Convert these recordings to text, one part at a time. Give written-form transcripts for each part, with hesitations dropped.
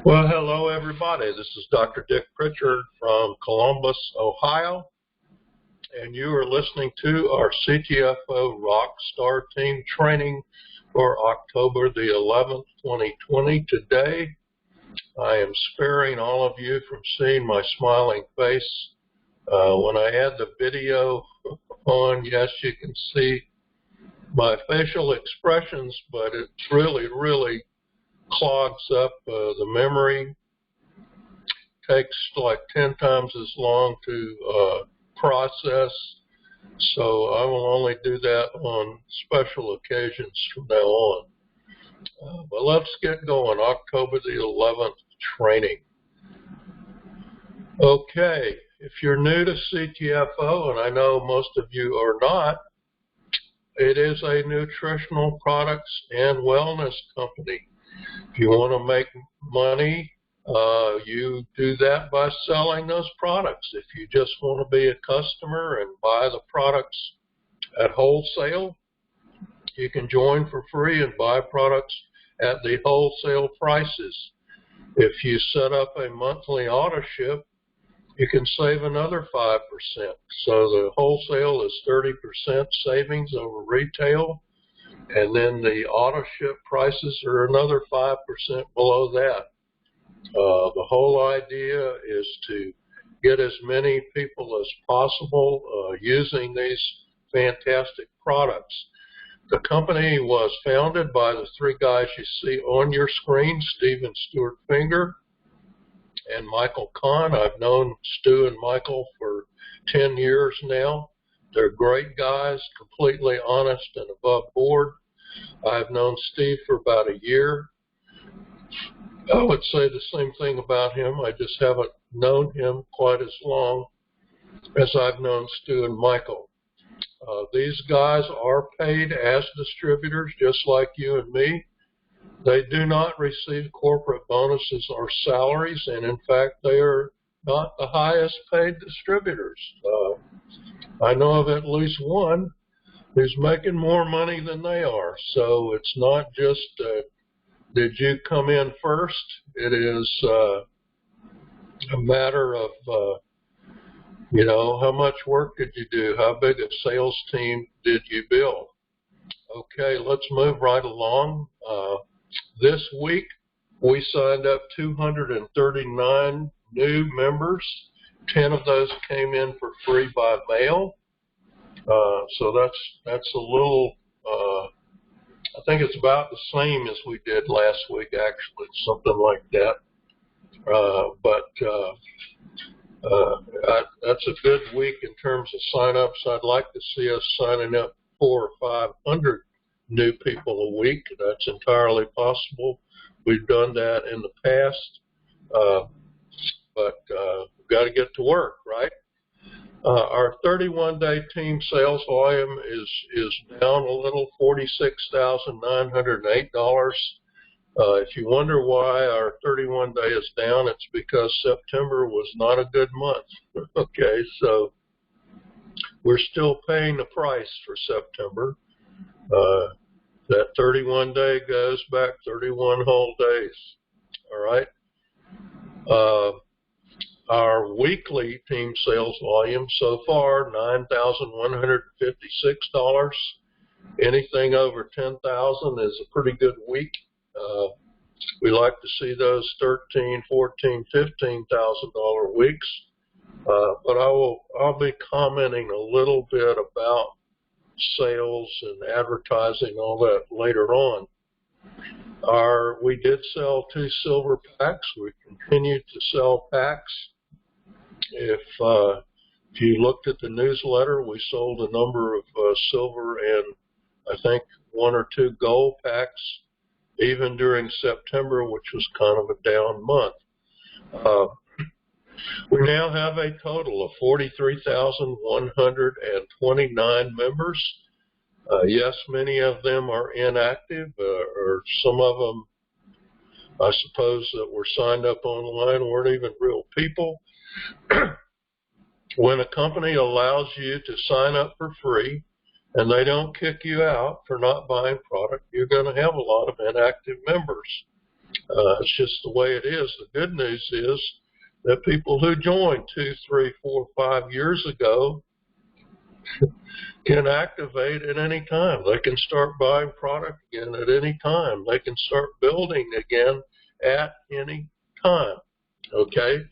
Well, hello, everybody. This is Dr. Dick Pritchard from Columbus, Ohio, and you are listening to our CTFO Rockstar Team training for October the 11th, 2020. Today, I am sparing all of you from seeing my smiling face. When I add the video on, yes, you can see my facial expressions, but it really clogs up the memory. Takes like 10 times as long to process, so I will only do that on special occasions from now on. But let's get going. October the 11th training. Okay, if you're new to CTFO, and I know most of you are not, it is a nutritional products and wellness company. If you want to make money, you do that by selling those products. If you just want to be a customer and buy the products at wholesale, you can join for free and buy products at the wholesale prices. If you set up a monthly auto ship, you can save another 5%. So the wholesale is 30% savings over retail. And then the auto ship prices are another 5% below that. The whole idea is to get as many people as possible using these fantastic products. The company was founded by the three guys you see on your screen, Stephen Stewart Finger and Michael Kahn. I've known Stu and Michael for 10 years now. They're great guys, completely honest and above board. I've known Steve for about a year. I would say the same thing about him. I just haven't known him quite as long as I've known Stu and Michael. These guys are paid as distributors, just like you and me. They do not receive corporate bonuses or salaries, and in fact, they are not the highest paid distributors. I know of at least one who's making more money than they are. So it's not just did you come in first. It is a matter of, how much work did you do? How big a sales team did you build? Okay, let's move right along. This week, we signed up 239 new members. 10 of those came in for free by mail. So that's a little, I think it's about the same as we did last week, actually, something like that. That's a good week in terms of sign-ups. I'd like to see us signing up 400 or 500 new people a week. That's entirely possible. We've done that in the past, but we've got to get to work, right? Our 31-day team sales volume is down a little, $46,908. If you wonder why our 31-day is down, it's because September was not a good month. Okay, so we're still paying the price for September. That 31-day goes back 31 whole days. All right. Our weekly team sales volume so far, $9,156. Anything over $10,000 is a pretty good week. We like to see those $13,000, $14,000, $15,000 weeks. But I'll be commenting a little bit about sales and advertising, all that later on. We did sell 2 silver packs. We continue to sell packs. If you looked at the newsletter, we sold a number of silver and I think 1 or 2 gold packs, even during September, which was kind of a down month. We now have a total of 43,129 members. Yes, many of them are inactive, or some of them, I suppose, that were signed up online weren't even real people. When a company allows you to sign up for free and they don't kick you out for not buying product, you're going to have a lot of inactive members. It's just the way it is. The good news is that people who joined 2, 3, 4, 5 years ago can activate at any time. They can start buying product again at any time. They can start building again at any time. Okay?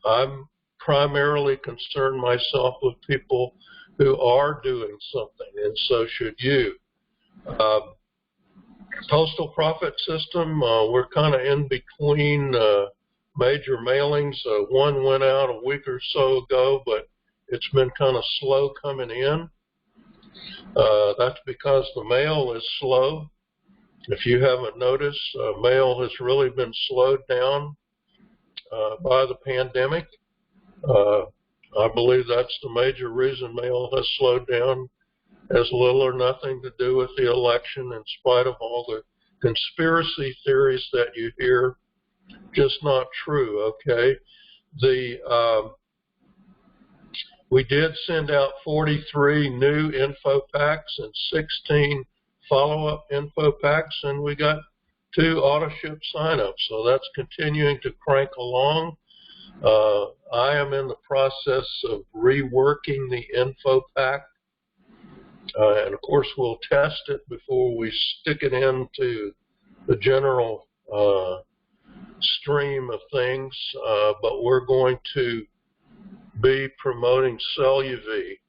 I'm primarily concerned myself with people who are doing something, and so should you. Postal profit system, we're kind of in between major mailings. One went out a week or so ago, but it's been kind of slow coming in. That's because the mail is slow. If you haven't noticed, mail has really been slowed down by the pandemic. I believe that's the major reason mail has slowed down. Has little or nothing to do with the election, in spite of all the conspiracy theories that you hear. Just not true, okay? We did send out 43 new info packs and 16 follow-up info packs, and we got 2 auto-ship signups, so that's continuing to crank along. I am in the process of reworking the info pack, and of course we'll test it before we stick it into the general stream of things, but we're going to be promoting CellUV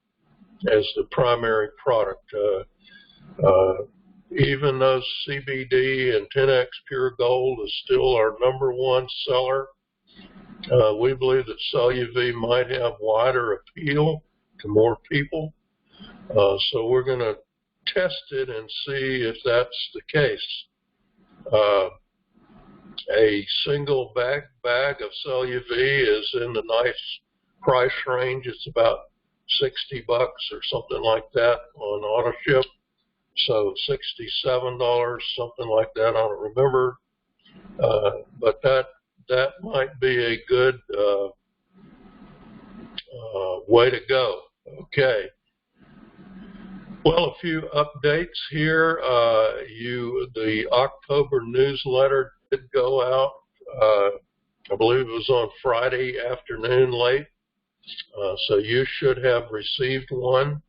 as the primary product. Even though CBD and 10X Pure Gold is still our #1 seller, we believe that CellUV might have wider appeal to more people. So we're going to test it and see if that's the case. A single bag of CellUV is in the nice price range. It's about $60 or something like that on auto ship. So $67, something like that. I don't remember. But that might be a good way to go. Okay. Well, a few updates here. The October newsletter did go out. I believe it was on Friday afternoon late. So you should have received one.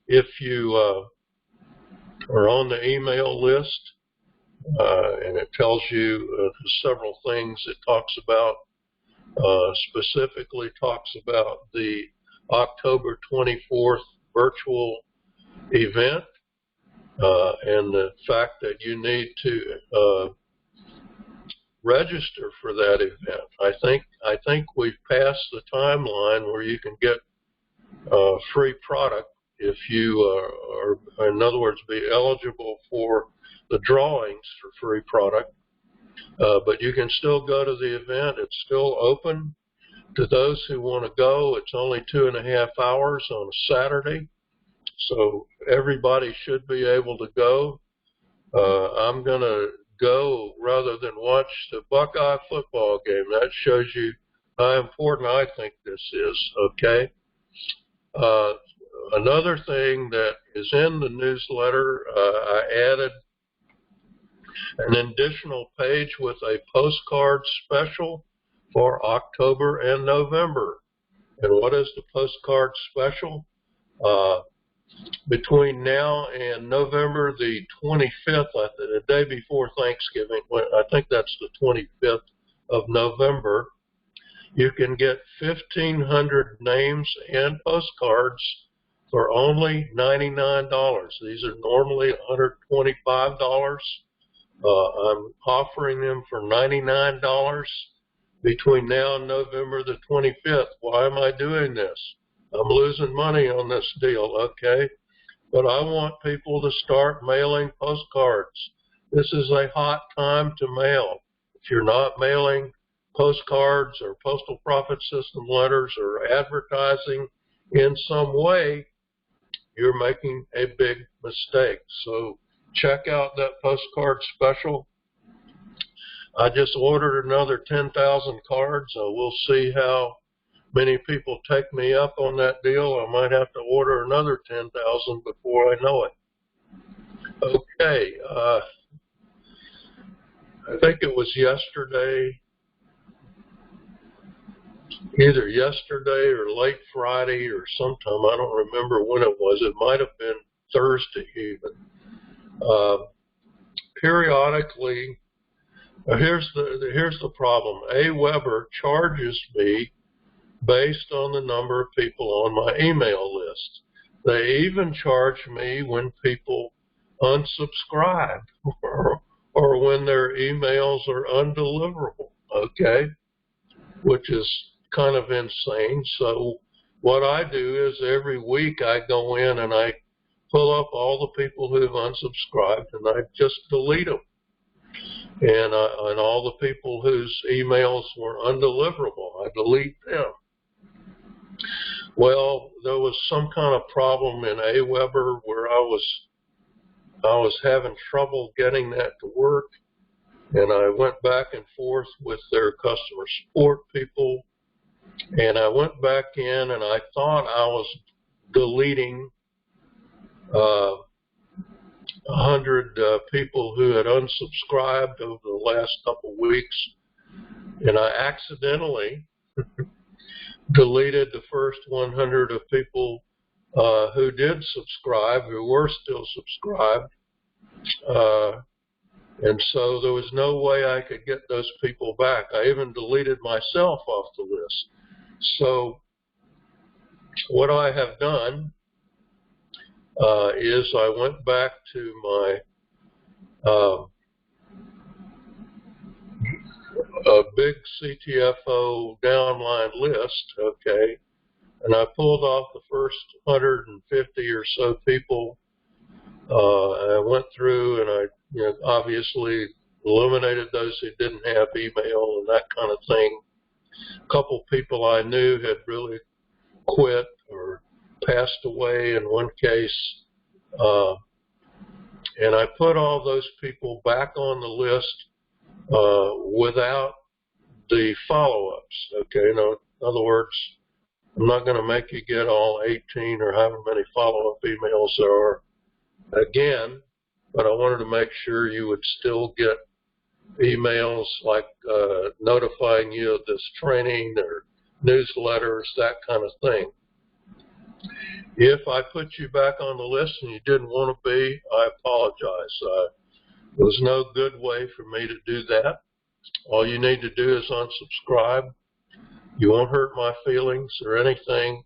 If you are on the email list, and it tells you several things it talks about, specifically talks about the October 24th virtual event, and the fact that you need to register for that event. I think we've passed the timeline where you can get free product if you are, in other words, be eligible for the drawings for free product. But you can still go to the event. It's still open to those who want to go. It's only 2.5 hours on a Saturday, so everybody should be able to go. I'm going to go rather than watch the Buckeye football game. That shows you how important I think this is, okay? Another thing that is in the newsletter, I added an additional page with a postcard special for October and November. And what is the postcard special? Between now and November the 25th, the day before Thanksgiving, I think that's the 25th of November, you can get 1,500 names and postcards for only $99. These are normally $125. I'm offering them for $99 between now and November the 25th. Why am I doing this? I'm losing money on this deal, okay? But I want people to start mailing postcards. This is a hot time to mail. If you're not mailing postcards or postal profit system letters or advertising in some way, you're making a big mistake. So check out that postcard special. I just ordered another 10,000 cards. We'll see how many people take me up on that deal. I might have to order another 10,000 before I know it. Okay, I think it was yesterday, either yesterday or late Friday or sometime. I don't remember when it was. It might have been Thursday even. Periodically, here's the problem. AWeber charges me based on the number of people on my email list. They even charge me when people unsubscribe or when their emails are undeliverable, okay, which is kind of insane. So what I do is every week I go in and I pull up all the people who've unsubscribed and I just delete them. And all the people whose emails were undeliverable, I delete them. Well, there was some kind of problem in AWeber where I was having trouble getting that to work, and I went back and forth with their customer support people, and I went back in and I thought I was deleting 100 people who had unsubscribed over the last couple of weeks, and I accidentally deleted the first 100 of people who did subscribe, who were still subscribed, and so there was no way I could get those people back. I even deleted myself off the list. So what I have done is I went back to my a big CTFO downline list, okay, and I pulled off the first 150 or so people. I went through and I obviously eliminated those who didn't have email and that kind of thing. A couple people I knew had really quit or passed away in one case, and I put all those people back on the list without the follow-ups, okay? In other words, I'm not going to make you get all 18 or however many follow-up emails there are again, but I wanted to make sure you would still get emails like notifying you of this training or newsletters, that kind of thing. If I put you back on the list and you didn't want to be, I apologize. There was no good way for me to do that. All you need to do is unsubscribe. You won't hurt my feelings or anything.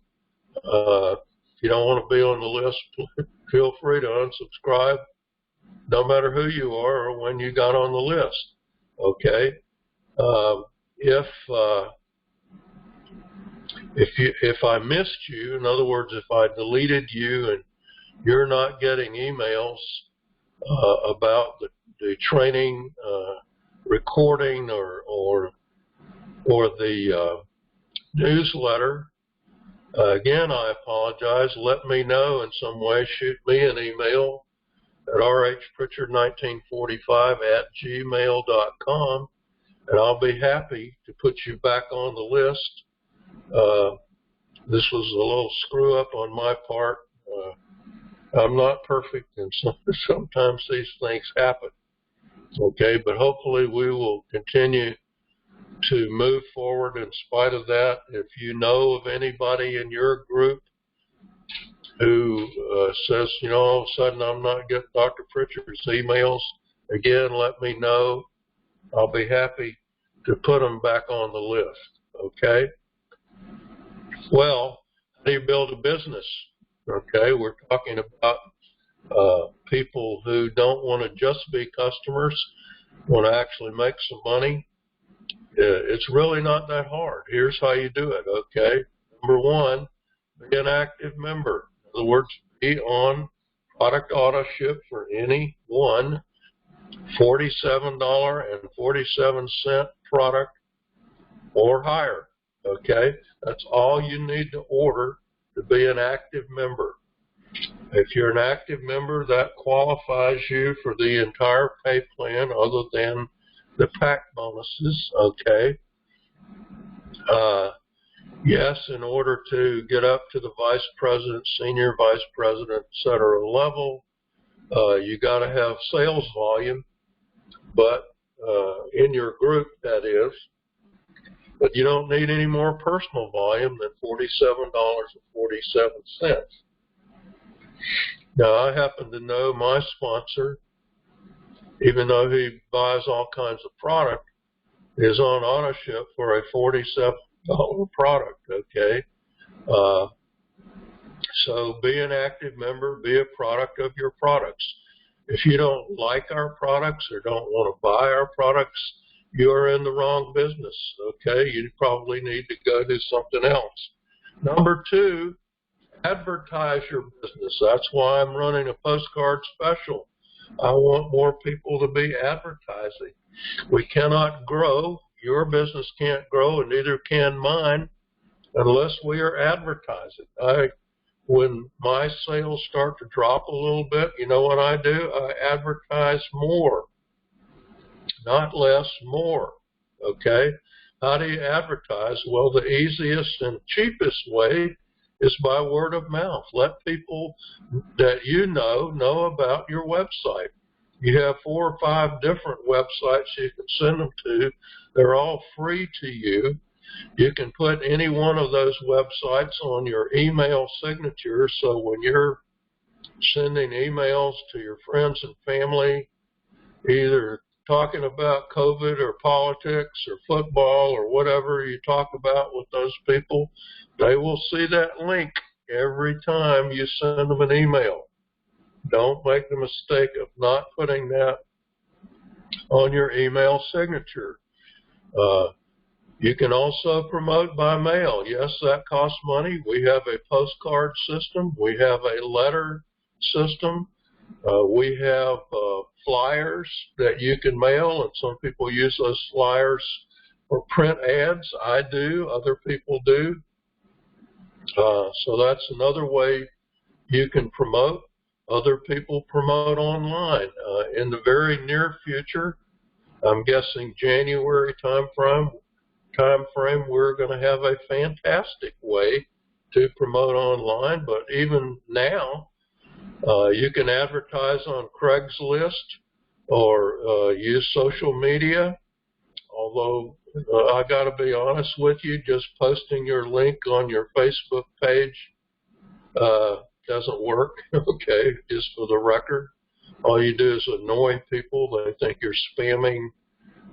If you don't want to be on the list, feel free to unsubscribe, no matter who you are or when you got on the list, okay? If I missed you, in other words, if I deleted you and you're not getting emails about the training, recording, or the newsletter, again, I apologize. Let me know in some way. Shoot me an email at rhpritchard1945@gmail.com, and I'll be happy to put you back on the list. This was a little screw up on my part. I'm not perfect, and sometimes these things happen. Okay, but hopefully we will continue to move forward in spite of that. If you know of anybody in your group who says, all of a sudden I'm not getting Dr. Pritchard's emails, again, let me know. I'll be happy to put them back on the list, okay? Well, how do you build a business? Okay, we're talking about people who don't want to just be customers, want to actually make some money. It's really not that hard. Here's how you do it, okay? Number one, be an active member. In other words, be on product auto ship for any one $47.47 product or higher, okay? That's all you need to order to be an active member. If you're an active member, that qualifies you for the entire pay plan other than the pack bonuses, okay? Yes, in order to get up to the vice president, senior vice president, et cetera level, You got to have sales volume, but in your group, that is. But you don't need any more personal volume than $47.47. Now, I happen to know my sponsor, even though he buys all kinds of product, is on auto ship for a $47 product, okay? So be an active member, be a product of your products. If you don't like our products or don't want to buy our products, you're in the wrong business, okay? You probably need to go do something else. Number two, advertise your business. That's why I'm running a postcard special. I want more people to be advertising. We cannot grow. Your business can't grow, and neither can mine, unless we are advertising. When my sales start to drop a little bit, you know what I do? I advertise more, not less, more, okay? How do you advertise? Well, the easiest and cheapest way is by word of mouth. Let people that you know about your website. You have 4 or 5 different websites you can send them to. They're all free to you. You can put any one of those websites on your email signature, so when you're sending emails to your friends and family, either talking about COVID or politics or football or whatever you talk about with those people, they will see that link every time you send them an email. Don't make the mistake of not putting that on your email signature. You can also promote by mail. Yes, that costs money. We have a postcard system. We have a letter system. We have flyers that you can mail, and some people use those flyers for print ads. I do. Other people do. So that's another way you can promote. Other people promote online. In the very near future, I'm guessing January time frame, we're going to have a fantastic way to promote online. But even now, you can advertise on Craigslist or use social media. Although I got to be honest with you, just posting your link on your Facebook page doesn't work. Okay, just for the record, all you do is annoy people. They think you're spamming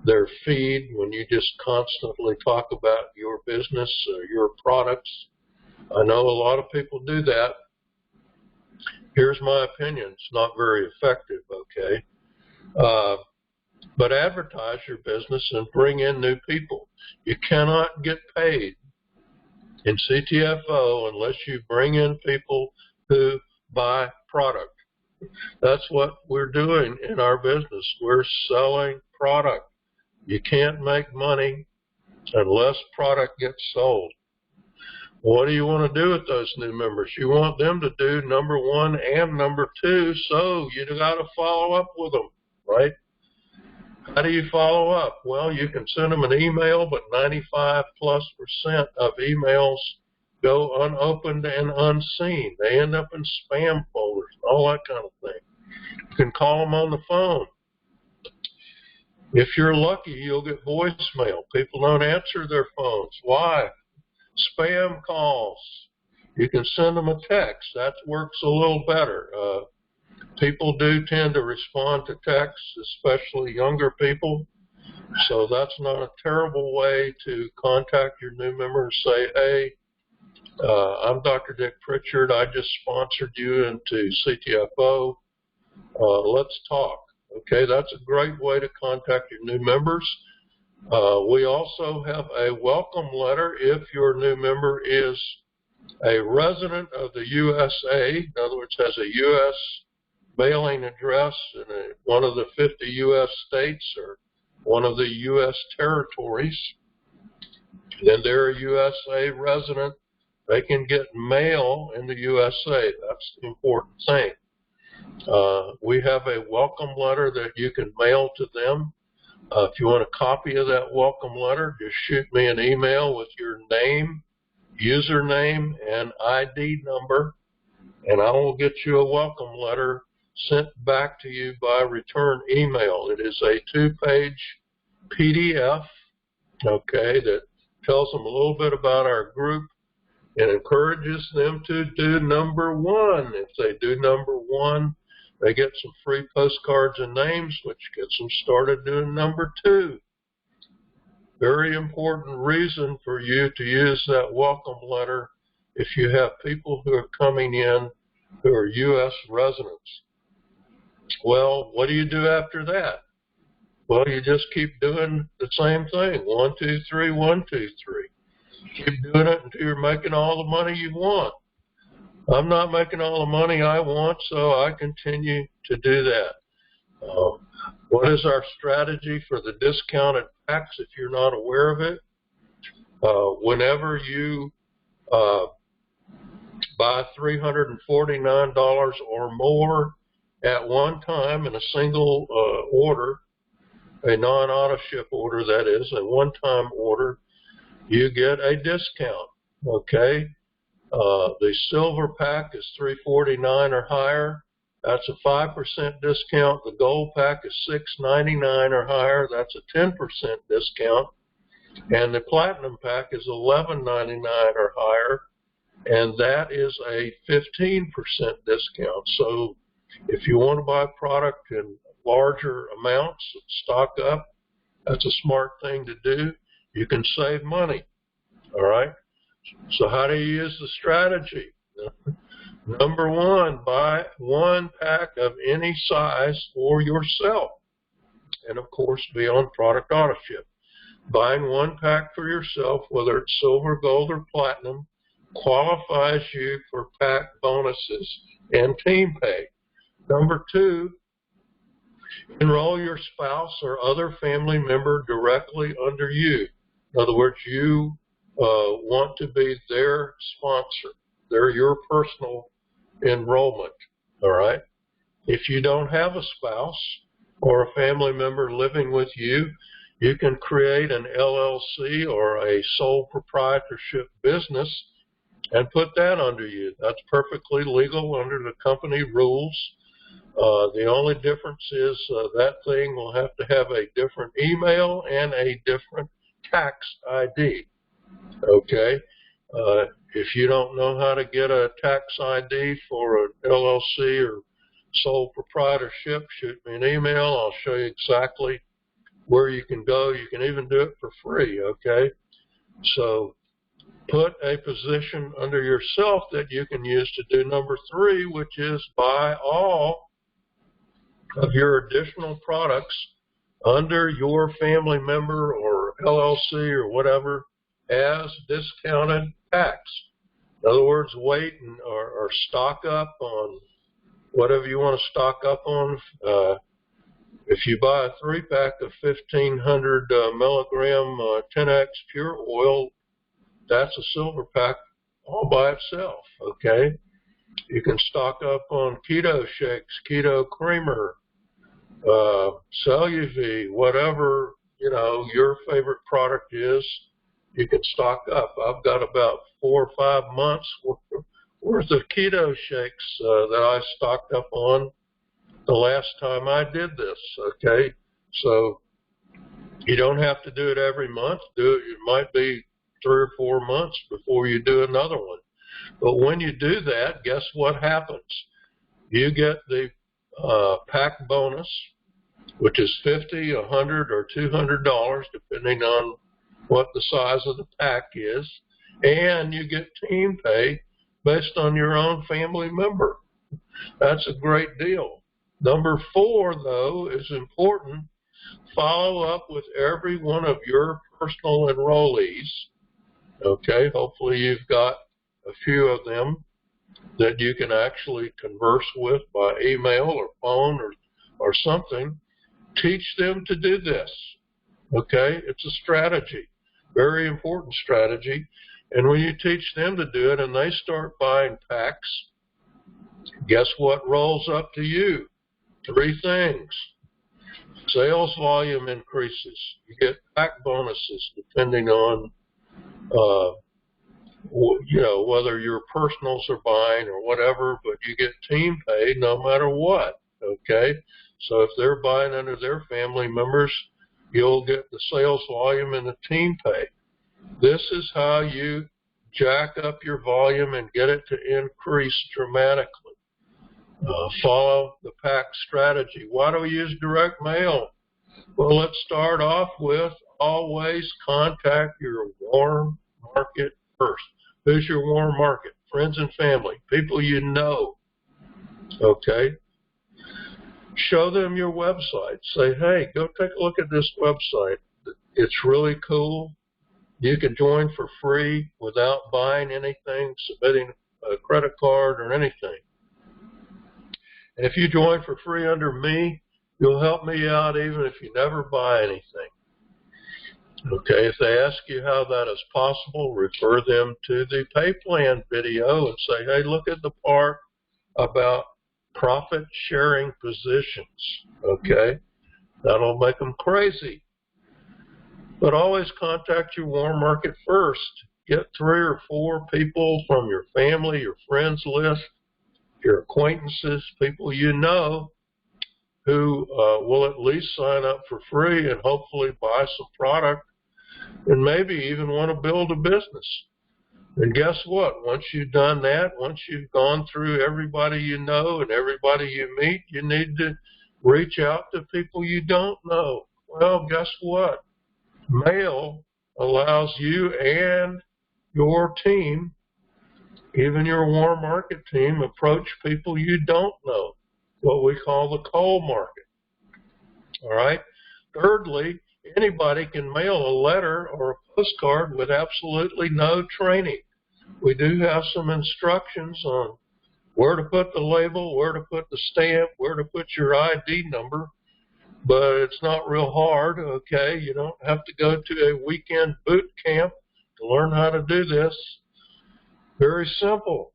their feed when you just constantly talk about your business or your products. I know a lot of people do that. Here's my opinion. It's not very effective, okay? But advertise your business and bring in new people. You cannot get paid in CTFO unless you bring in people who buy product. That's what we're doing in our business. We're selling product. You can't make money unless product gets sold. What do you want to do with those new members? You want them to do number 1 and number 2, so you got to follow up with them, right? How do you follow up? Well, you can send them an email, but 95+% of emails go unopened and unseen. They end up in spam folders, all that kind of thing. You can call them on the phone. If you're lucky, you'll get voicemail. People don't answer their phones. Why? Spam calls. You can send them a text. That works a little better. People do tend to respond to texts, especially younger people. So that's not a terrible way to contact your new member and say, hey, I'm Dr. Dick Pritchard. I just sponsored you into CTFO. Let's talk. Okay, that's a great way to contact your new members. We also have a welcome letter if your new member is a resident of the USA, in other words, has a U.S. mailing address in one of the 50 U.S. states or one of the U.S. territories. Then they're a USA resident. They can get mail in the USA. That's the important thing. We have a welcome letter that you can mail to them. If you want a copy of that welcome letter, just shoot me an email with your name, username, and ID number, and I will get you a welcome letter sent back to you by return email. It is a 2-page PDF, okay, that tells them a little bit about our group and encourages them to do number 1. If they do number 1, they get some free postcards and names, which gets them started doing number 2. Very important reason for you to use that welcome letter if you have people who are coming in who are U.S. residents. Well, what do you do after that? Well, you just keep doing the same thing. 1, 2, 3, 1, 2, 3. Keep doing it until you're making all the money you want. I'm not making all the money I want, so I continue to do that. What is our strategy for the discounted packs if you're not aware of it? Whenever you buy $349 or more at one time in a single order, a non-auto ship order, that is, a one-time order, you get a discount, okay? The silver pack is $349 or higher. That's a 5% discount. The gold pack is $699 or higher. That's a 10% discount. And the platinum pack is $11.99 or higher, and that is a 15% discount. So if you want to buy product in larger amounts, stock up, that's a smart thing to do. You can save money, all right? So how do you use the strategy? Number 1, buy 1 pack of any size for yourself. And of course, be on product auto ship. Buying 1 pack for yourself, whether it's silver, gold, or platinum, qualifies you for pack bonuses and team pay. Number 2, enroll your spouse or other family member directly under you. In other words, you want to be their sponsor. They're your personal enrollment, all right? If you don't have a spouse or a family member living with you, you can create an LLC or a sole proprietorship business and put that under you. That's perfectly legal under the company rules. The only difference is that thing will have to have a different email and a different tax ID, okay? If you don't know how to get a tax ID for an LLC or sole proprietorship, shoot me an email. I'll show you exactly where you can go. You can even do it for free, okay? So put a position under yourself that you can use to do number 3, which is buy all of your additional products under your family member or LLC or whatever as discounted packs. In other words, wait or stock up on whatever you want to stock up on. If you buy a 3-pack of 1,500 milligram 10X pure oil, that's a silver pack all by itself, okay? You can stock up on keto shakes, keto creamer, CellUV, whatever, you know, your favorite product is, you can stock up. I've got about 4 or 5 months worth of keto shakes that I stocked up on the last time I did this, okay? So you don't have to do it every month. It might be 3 or 4 months before you do another one. But when you do that, guess what happens? You get the pack bonus, which is $50, $100, or $200, depending on what the size of the pack is, and you get team pay based on your own family member. That's a great deal. Number 4, though, is important. Follow up with every one of your personal enrollees. Okay, hopefully you've got a few of them that you can actually converse with by email or phone or something. Teach them to do this. Okay, it's a strategy, very important strategy. And when you teach them to do it and they start buying packs, guess what rolls up to you? 3 things. Sales volume increases. You get pack bonuses depending on, you know, whether your personals are buying or whatever, but you get team pay no matter what. okay? So if they're buying under their family members, you'll get the sales volume and the team pay. This is how you jack up your volume and get it to increase dramatically. Follow the pack strategy. Why do we use direct mail? Well, let's start off with always contact your warm market first. Who's your warm market? Friends and family, people you know, okay? Show them your website. Say, hey, go take a look at this website. It's really cool. You can join for free without buying anything, submitting a credit card or anything. And if you join for free under me, you'll help me out even if you never buy anything. Okay, if they ask you how that is possible, refer them to the pay plan video and say, hey, look at the part about profit sharing positions. Okay, that'll make them crazy. But always contact your warm market first. Get 3 or 4 people from your family, your friends list, your acquaintances, people you know, who will at least sign up for free and hopefully buy some product and maybe even want to build a business. And guess what? Once you've done that, once you've gone through everybody you know and everybody you meet, you need to reach out to people you don't know. Well, guess what? Mail allows you and your team, even your warm market team, approach people you don't know, what we call the cold market. All right? Thirdly, anybody can mail a letter or a postcard with absolutely no training. We do have some instructions on where to put the label, where to put the stamp, where to put your ID number, but it's not real hard, okay? You don't have to go to a weekend boot camp to learn how to do this. Very simple.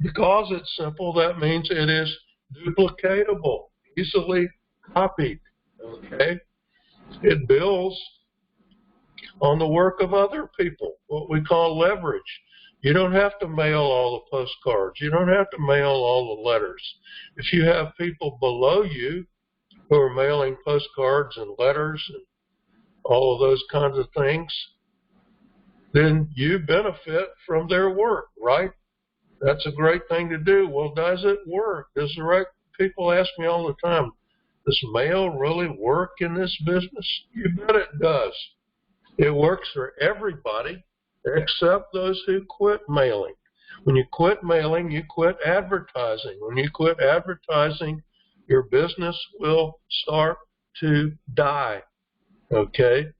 Because it's simple, that means it is duplicatable, easily copied, okay? It builds on the work of other people, what we call leverage. You don't have to mail all the postcards. You don't have to mail all the letters. If you have people below you who are mailing postcards and letters and all of those kinds of things, then you benefit from their work, right? That's a great thing to do. Well, does it work? People ask me all the time, does mail really work in this business? You bet it does. It works for everybody except those who quit mailing. When you quit mailing, you quit advertising. When you quit advertising, your business will start to die, okay?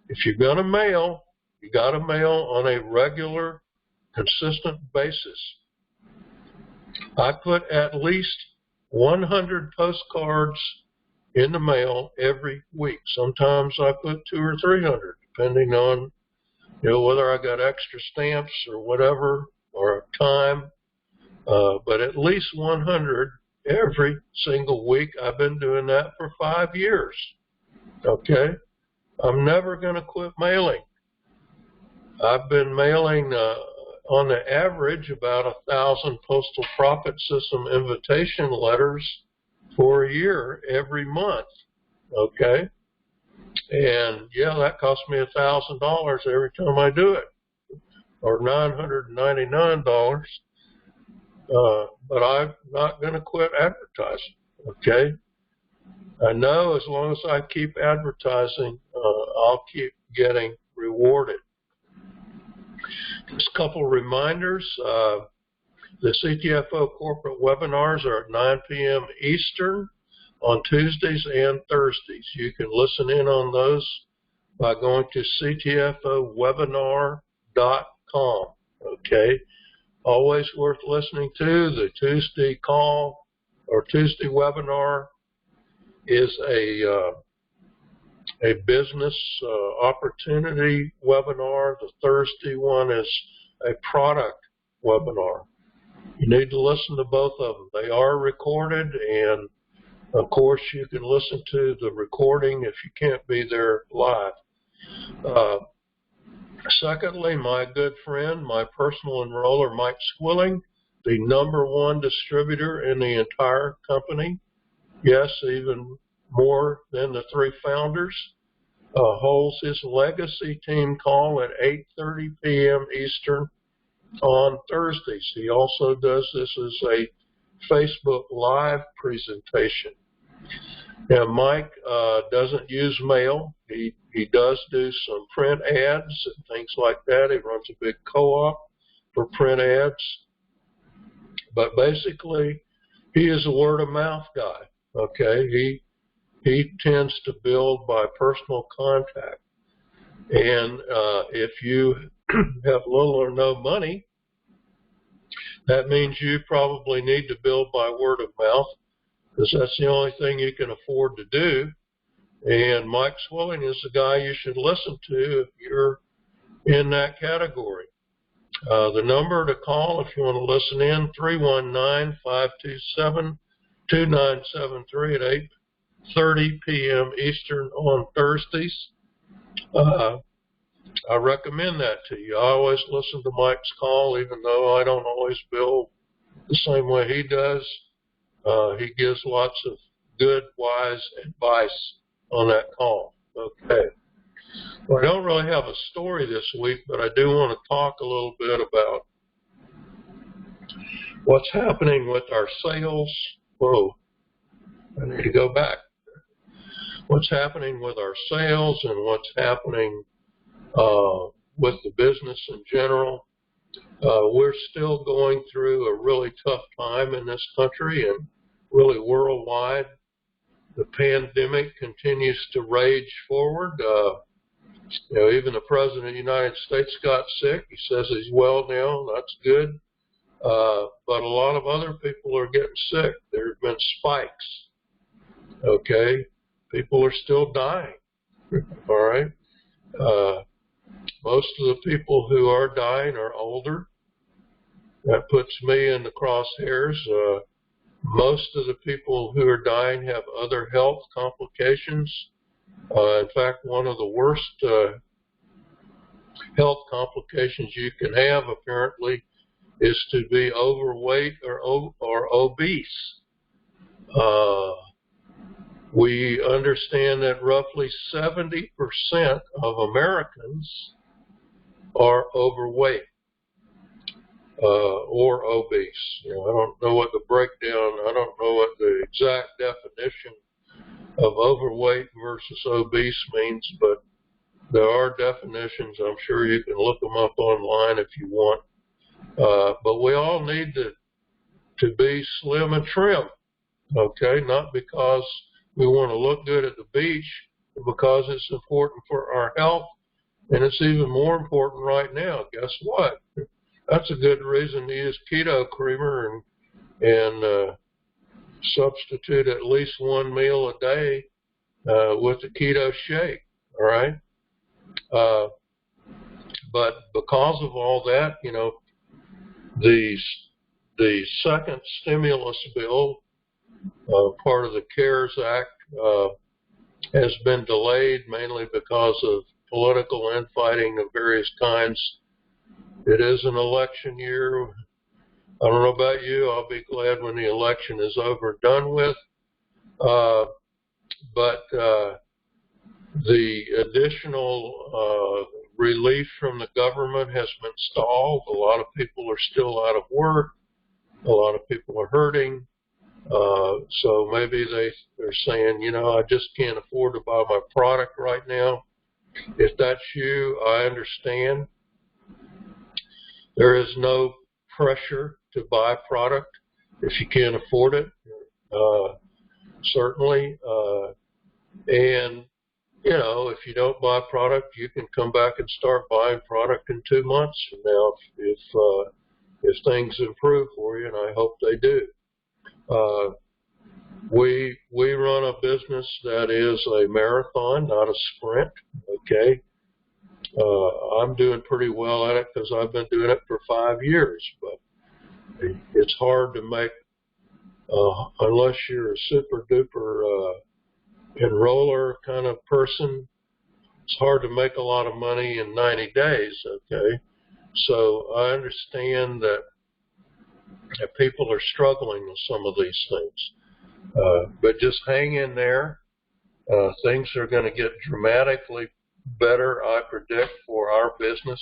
If you're going to mail, you got to mail on a regular, consistent basis. I put at least 100 postcards in the mail every week. Sometimes I put 200 or 300, depending on whether I got extra stamps or whatever, or time. But at least 100 every single week. I've been doing that for 5 years. Okay? I'm never going to quit mailing. I've been mailing on the average about 1,000 Postal Profit System invitation letters for a year every month, okay? And yeah, that costs me $1,000 every time I do it, or $999, but I'm not going to quit advertising, okay? I know as long as I keep advertising, I'll keep getting rewarded. Just a couple reminders. The CTFO corporate webinars are at 9 p.m. Eastern on Tuesdays and Thursdays. You can listen in on those by going to ctfowebinar.com. Okay? Always worth listening to. The Tuesday call or Tuesday webinar is a business opportunity webinar. The Thursday one is a product webinar. You need to listen to both of them. They are recorded, and of course you can listen to the recording if you can't be there live. Secondly, my good friend, my personal enroller, Mike Swilling, the #1 distributor in the entire company. Yes, even more than the 3 founders. Holds his legacy team call at 8:30 p.m. Eastern on Thursdays. He also does this as a Facebook Live presentation. Now, Mike doesn't use mail. He does do some print ads and things like that. He runs a big co-op for print ads. But basically, he is a word-of-mouth guy, okay? He tends to build by personal contact. And if you have little or no money, that means you probably need to build by word of mouth, because that's the only thing you can afford to do. And Mike Swilling is the guy you should listen to if you're in that category. The number to call if you want to listen in, 319-527-2973 at 8:30 p.m. Eastern on Thursdays. I recommend that to you. I always listen to Mike's call, even though I don't always build the same way he does. He gives lots of good, wise advice on that call. Okay. Well, I don't really have a story this week, but I do want to talk a little bit about what's happening with our sales. Whoa, I need to go back. What's happening with our sales and what's happening with the business in general. We're still going through a really tough time in this country and really worldwide. The pandemic continues to rage forward. Even the President of the United States got sick. He says he's well now. That's good. But a lot of other people are getting sick. There have been spikes. Okay? People are still dying. All right? Most of the people who are dying are older. That puts me in the crosshairs. Most of the people who are dying have other health complications. In fact, one of the worst health complications you can have, apparently, is to be overweight or obese. We understand that roughly 70% of Americans are overweight or obese. I don't know what the breakdown, I don't know what the exact definition of overweight versus obese means, but there are definitions. I'm sure you can look them up online if you want. But we all need to be slim and trim, okay? Not because we want to look good at the beach, but because it's important for our health, and it's even more important right now. Guess what? That's a good reason to use keto creamer and substitute at least one meal a day with the keto shake, all right? But because of all that, the second stimulus bill, part of the CARES Act, has been delayed mainly because of political infighting of various kinds. It is an election year. I don't know about you. I'll be glad when the election is over and done with. But the additional relief from the government has been stalled. A lot of people are still out of work. A lot of people are hurting. So maybe they're saying, I just can't afford to buy my product right now. If that's you, I understand. There is no pressure to buy product if you can't afford it, certainly. And, if you don't buy product, you can come back and start buying product in 2 months from now if things improve for you, and I hope they do. We run a business that is a marathon, not a sprint, okay? I'm doing pretty well at it because I've been doing it for 5 years, but it's hard to make, unless you're a super duper enroller kind of person, it's hard to make a lot of money in 90 days, okay? So I understand that And people are struggling with some of these things. But just hang in there. Things are going to get dramatically better, I predict, for our business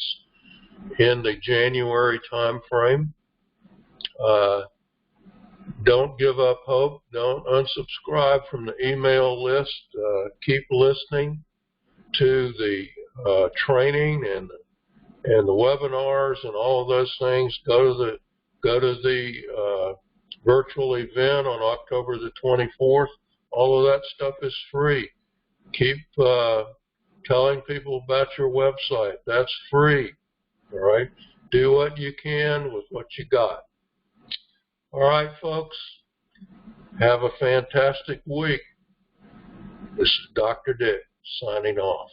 in the January time frame. Don't give up hope. Don't unsubscribe from the email list. Keep listening to the training and the webinars and all of those things. Go to the virtual event on October the 24th. All of that stuff is free. Keep telling people about your website. That's free. All right. Do what you can with what you got. All right, folks. Have a fantastic week. This is Dr. Dick signing off.